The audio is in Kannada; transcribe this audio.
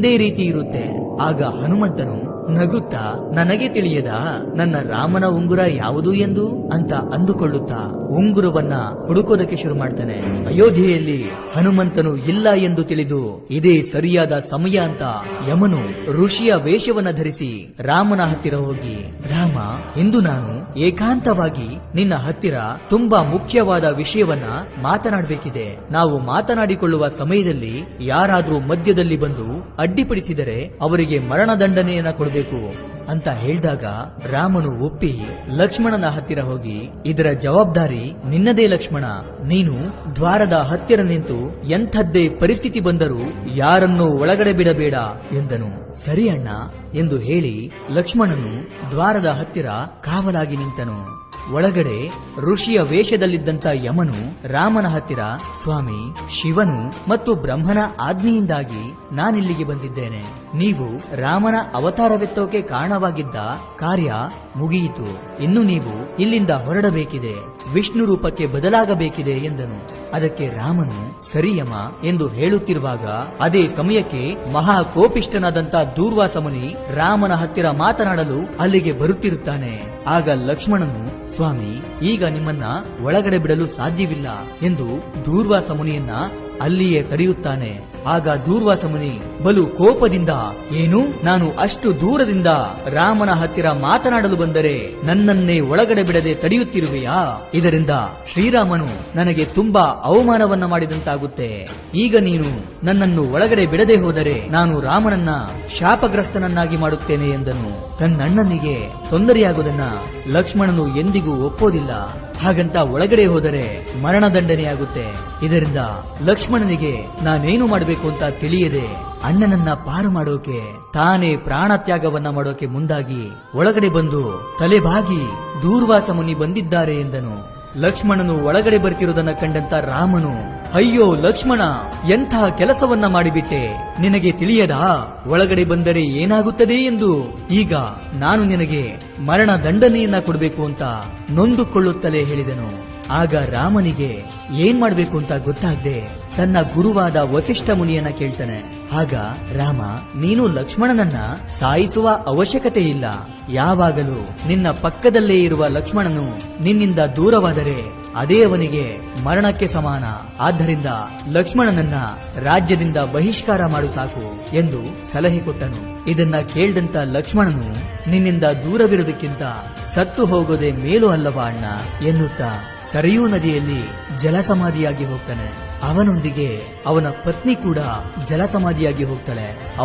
ಒಂದೇ ರೀತಿ ಇರುತ್ತೆ. ಆಗ ಹನುಮಂತನು ನಗುತ್ತಾ, ನನಗೆ ತಿಳಿಯದ ನನ್ನ ರಾಮನ ಉಂಗುರ ಯಾವುದು ಎಂದು ಅಂತ ಅಂದುಕೊಳ್ಳುತ್ತಾ ಉಂಗುರವನ್ನ ಹುಡುಕೋದಕ್ಕೆ ಶುರು ಮಾಡ್ತಾನೆ. ಅಯೋಧ್ಯೆಯಲ್ಲಿ ಹನುಮಂತನು ಇಲ್ಲ ಎಂದು ತಿಳಿದು ಇದೇ ಸರಿಯಾದ ಸಮಯ ಅಂತ ಯಮನು ಋಷಿಯ ವೇಷವನ್ನ ಧರಿಸಿ ರಾಮನ ಹತ್ತಿರ ಹೋಗಿ, ರಾಮ, ಇಂದು ನಾನು ಏಕಾಂತವಾಗಿ ನಿನ್ನ ಹತ್ತಿರ ತುಂಬಾ ಮುಖ್ಯವಾದ ವಿಷಯವನ್ನ ಮಾತನಾಡಬೇಕಿದೆ. ನಾವು ಮಾತನಾಡಿಕೊಳ್ಳುವ ಸಮಯದಲ್ಲಿ ಯಾರಾದ್ರೂ ಮಧ್ಯದಲ್ಲಿ ಬಂದು ಅಡ್ಡಿಪಡಿಸಿದರೆ ಅವರಿಗೆ ಮರಣದಂಡನೆಯನ್ನ ಕೊಡಬೇಕು ಅಂತ ಹೇಳಿದಾಗ ರಾಮನು ಒಪ್ಪಿ ಲಕ್ಷ್ಮಣನ ಹತ್ತಿರ ಹೋಗಿ, ಇದರ ಜವಾಬ್ದಾರಿ ನಿನ್ನದೇ ಲಕ್ಷ್ಮಣ. ನೀನು ದ್ವಾರದ ಹತ್ತಿರ ನಿಂತು ಎಂಥದ್ದೇ ಪರಿಸ್ಥಿತಿ ಬಂದರೂ ಯಾರನ್ನೂ ಒಳಗಡೆ ಬಿಡಬೇಡ ಎಂದನು. ಸರಿ ಅಣ್ಣ ಎಂದು ಹೇಳಿ ಲಕ್ಷ್ಮಣನು ದ್ವಾರದ ಹತ್ತಿರ ಕಾವಲಾಗಿ ನಿಂತನು. ಒಳಗಡೆ ಋಷಿಯ ವೇಷದಲ್ಲಿದ್ದಂತ ಯಮನು ರಾಮನ ಹತ್ತಿರ, ಸ್ವಾಮಿ, ಶಿವನು ಮತ್ತು ಬ್ರಹ್ಮನ ಆಜ್ಞೆಯಿಂದಾಗಿ ನಾನಿಲ್ಲಿಗೆ ಬಂದಿದ್ದೇನೆ. ನೀವು ರಾಮನ ಅವತಾರವೆತ್ತೋಕೆ ಕಾರಣವಾಗಿದ್ದ ಕಾರ್ಯ ಮುಗಿಯಿತು. ಇನ್ನು ನೀವು ಇಲ್ಲಿಂದ ಹೊರಡಬೇಕಿದೆ, ವಿಷ್ಣು ರೂಪಕ್ಕೆ ಬದಲಾಗಬೇಕಿದೆ ಎಂದನು. ಅದಕ್ಕೆ ರಾಮನು ಸರಿ ಯಮ ಎಂದು ಹೇಳುತ್ತಿರುವಾಗ ಅದೇ ಸಮಯಕ್ಕೆ ಮಹಾ ಕೋಪಿಷ್ಠನಾದಂತ ದೂರ್ವಾಸ ಮುನಿ ರಾಮನ ಹತ್ತಿರ ಮಾತನಾಡಲು ಅಲ್ಲಿಗೆ ಬರುತ್ತಿರುತ್ತಾನೆ. ಆಗ ಲಕ್ಷ್ಮಣನು, ಸ್ವಾಮಿ, ಈಗ ನಿಮ್ಮನ್ನ ಒಳಗಡೆ ಬಿಡಲು ಸಾಧ್ಯವಿಲ್ಲ ಎಂದು ದೂರ್ವಾಸ ಮುನಿಯನ್ನ ಅಲ್ಲಿಯೇ ತಡೆಯುತ್ತಾನೆ. ಆಗ ದೂರ್ವಾಸ ಮುನಿ ಬಲು ಕೋಪದಿಂದ, ಏನು, ನಾನು ಅಷ್ಟು ದೂರದಿಂದ ರಾಮನ ಹತ್ತಿರ ಮಾತನಾಡಲು ಬಂದರೆ ನನ್ನನ್ನೇ ಒಳಗಡೆ ಬಿಡದೆ ತಡೆಯುತ್ತಿರುವೆಯಾ? ಇದರಿಂದ ಶ್ರೀರಾಮನು ನನಗೆ ತುಂಬಾ ಅವಮಾನವನ್ನ ಮಾಡಿದಂತಾಗುತ್ತೆ. ಈಗ ನೀನು ನನ್ನನ್ನು ಒಳಗಡೆ ಬಿಡದೆ ಹೋದರೆ ನಾನು ರಾಮನನ್ನ ಶಾಪಗ್ರಸ್ತನನ್ನಾಗಿ ಮಾಡುತ್ತೇನೆ ಎಂದನು. ತನ್ನಣ್ಣನಿಗೆ ತೊಂದರೆಯಾಗುವುದನ್ನ ಲಕ್ಷ್ಮಣನು ಎಂದಿಗೂ ಒಪ್ಪೋದಿಲ್ಲ. ಹಾಗಂತ ಒಳಗಡೆ ಹೋದರೆ ಮರಣದಂಡನೆಯಾಗುತ್ತೆ. ಇದರಿಂದ ಲಕ್ಷ್ಮಣನಿಗೆ ನಾನೇನು ಮಾಡಬೇಕು ಅಂತ ತಿಳಿಯದೆ ಅಣ್ಣನನ್ನ ಪಾರು ಮಾಡೋಕೆ ತಾನೇ ಪ್ರಾಣ ತ್ಯಾಗವನ್ನ ಮಾಡೋಕೆ ಮುಂದಾಗಿ ಒಳಗಡೆ ಬಂದು ತಲೆಬಾಗಿ ದೂರ್ವಾಸ ಮುನಿ ಬಂದಿದ್ದಾರೆ ಎಂದನು. ಲಕ್ಷ್ಮಣನು ಒಳಗಡೆ ಬರ್ತಿರೋದನ್ನ ಕಂಡಂತ ರಾಮನು, ಅಯ್ಯೋ ಲಕ್ಷ್ಮಣ, ಎಂತಹ ಕೆಲಸವನ್ನ ಮಾಡಿಬಿಟ್ಟೆ, ನಿನಗೆ ತಿಳಿಯದಾ ಒಳಗಡೆ ಬಂದರೆ ಏನಾಗುತ್ತದೆ ಎಂದು? ಈಗ ನಾನು ನಿನಗೆ ಮರಣ ದಂಡನೆಯನ್ನ ಕೊಡಬೇಕು ಅಂತ ನೊಂದುಕೊಳ್ಳುತ್ತಲೇ ಹೇಳಿದನು. ಆಗ ರಾಮನಿಗೆ ಏನ್ ಮಾಡ್ಬೇಕು ಅಂತ ಗೊತ್ತಾಗದೆ ತನ್ನ ಗುರುವಾದ ವಸಿಷ್ಠ ಮುನಿಯನ್ನ ಕೇಳ್ತಾನೆ. ಆಗ ರಾಮ, ನೀನು ಲಕ್ಷ್ಮಣನನ್ನ ಸಾಯಿಸುವ ಅವಶ್ಯಕತೆ ಇಲ್ಲ. ಯಾವಾಗಲೂ ನಿನ್ನ ಪಕ್ಕದಲ್ಲೇ ಇರುವ ಲಕ್ಷ್ಮಣನು ನಿನ್ನಿಂದ ದೂರವಾದರೆ ಅದೇ ಅವನಿಗೆ ಮರಣಕ್ಕೆ ಸಮಾನ. ಆದ್ದರಿಂದ ಲಕ್ಷ್ಮಣನನ್ನ ರಾಜ್ಯದಿಂದ ಬಹಿಷ್ಕಾರ ಮಾಡು ಸಾಕು ಎಂದು ಸಲಹೆ ಕೊಟ್ಟನು. ಇದನ್ನ ಕೇಳಿದಂತ ಲಕ್ಷ್ಮಣನು, ನಿನ್ನಿಂದ ದೂರವಿರುವುದಕ್ಕಿಂತ ಸತ್ತು ಹೋಗೋದೇ ಮೇಲು ಅಲ್ಲವಾ ಅಣ್ಣ ಎನ್ನುತ್ತಾ ಸರಿಯೂ ನದಿಯಲ್ಲಿ ಜಲಸಮಾಧಿಯಾಗಿ ಹೋಗ್ತಾನೆ. ಅವನೊಂದಿಗೆ ಅವನ ಪತ್ನಿ ಕೂಡ ಜಲಸಮಾಧಿಯಾಗಿ ಹೋಗ್ತಾಳೆ.